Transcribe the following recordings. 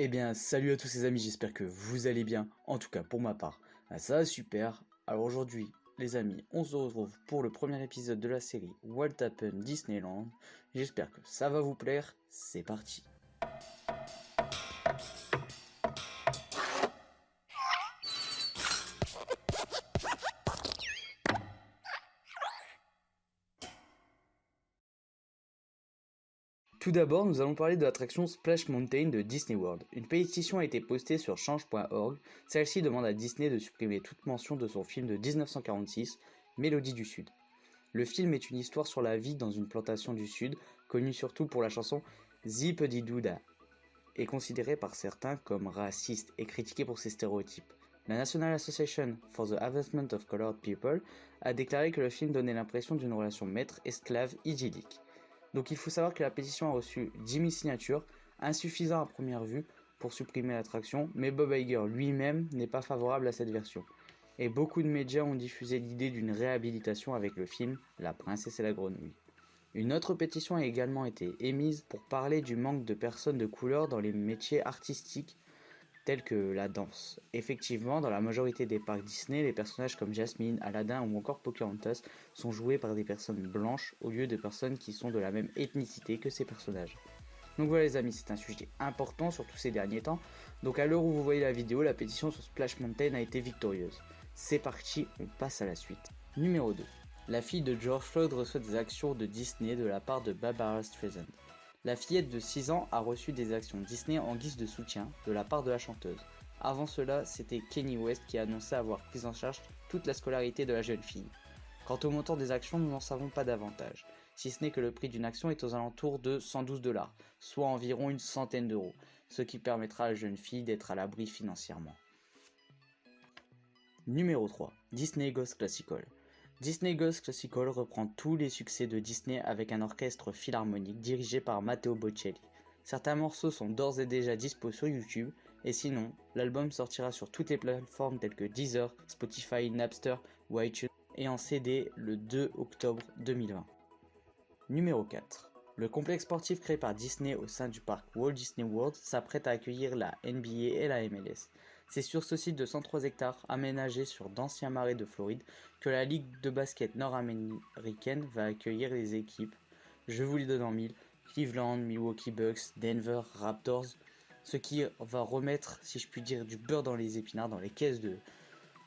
Eh bien, salut à tous les amis, j'espère que vous allez bien. En tout cas, pour ma part, ça va super. Alors aujourd'hui, les amis, on se retrouve pour le premier épisode de la série What Happened Disneyland. J'espère que ça va vous plaire. C'est parti. Tout d'abord, nous allons parler de l'attraction Splash Mountain de Disney World. Une pétition a été postée sur change.org. Celle-ci demande à Disney de supprimer toute mention de son film de 1946, Mélodie du Sud. Le film est une histoire sur la vie dans une plantation du Sud, connue surtout pour la chanson Zip-a-dee-doo-dah, est considéré par certains comme raciste et critiqué pour ses stéréotypes. La National Association for the Advancement of Colored People a déclaré que le film donnait l'impression d'une relation maître-esclave idyllique. Donc il faut savoir que la pétition a reçu 10 000 signatures, insuffisant à première vue pour supprimer l'attraction, mais Bob Iger lui-même n'est pas favorable à cette version. Et beaucoup de médias ont diffusé l'idée d'une réhabilitation avec le film La Princesse et la Grenouille. Une autre pétition a également été émise pour parler du manque de personnes de couleur dans les métiers artistiques tels que la danse. Effectivement, dans la majorité des parcs Disney, les personnages comme Jasmine, Aladdin ou encore Pocahontas sont joués par des personnes blanches au lieu de personnes qui sont de la même ethnicité que ces personnages. Donc voilà les amis, c'est un sujet important surtout ces derniers temps. Donc à l'heure où vous voyez la vidéo, la pétition sur Splash Mountain a été victorieuse. C'est parti, on passe à la suite. Numéro 2. La fille de George Floyd reçoit des actions de Disney de la part de Barbara Streisand. La fillette de 6 ans a reçu des actions Disney en guise de soutien de la part de la chanteuse. Avant cela, c'était Kanye West qui annonçait avoir pris en charge toute la scolarité de la jeune fille. Quant au montant des actions, nous n'en savons pas davantage, si ce n'est que le prix d'une action est aux alentours de 112$, soit environ une centaine d'euros, ce qui permettra à la jeune fille d'être à l'abri financièrement. Numéro 3. Disney Ghost Classical. Disney Ghost Classical reprend tous les succès de Disney avec un orchestre philharmonique dirigé par Matteo Boccelli. Certains morceaux sont d'ores et déjà dispo sur YouTube, et sinon, l'album sortira sur toutes les plateformes telles que Deezer, Spotify, Napster ou iTunes, et en CD le 2 octobre 2020. Numéro 4. Le complexe sportif créé par Disney au sein du parc Walt Disney World s'apprête à accueillir la NBA et la MLS. C'est sur ce site de 103 hectares aménagé sur d'anciens marais de Floride que la Ligue de basket nord-américaine va accueillir les équipes. Je vous les donne en mille: Cleveland, Milwaukee Bucks, Denver, Raptors, ce qui va remettre, si je puis dire, du beurre dans les épinards, dans les caisses de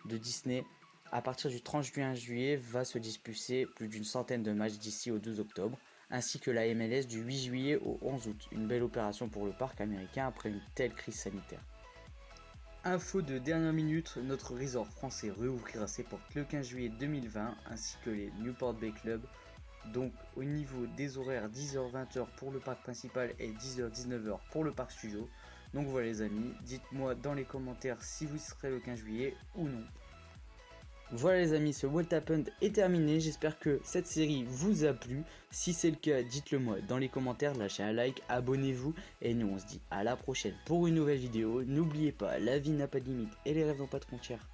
Disney. À partir du 30 juillet va se disputer plus d'une centaine de matchs d'ici au 12 octobre, ainsi que la MLS du 8 juillet au 11 août, une belle opération pour le parc américain après une telle crise sanitaire. Info de dernière minute, notre resort français réouvrira ses portes le 15 juillet 2020, ainsi que les Newport Bay Club. Donc au niveau des horaires, 10h-20h pour le parc principal et 10h-19h pour le parc studio. Donc voilà les amis, dites-moi dans les commentaires si vous serez le 15 juillet ou non. Voilà les amis, ce What Happened est terminé, j'espère que cette série vous a plu. Si c'est le cas, dites-le moi dans les commentaires, lâchez un like, abonnez-vous, et nous on se dit à la prochaine pour une nouvelle vidéo. N'oubliez pas, la vie n'a pas de limite et les rêves n'ont pas de frontières.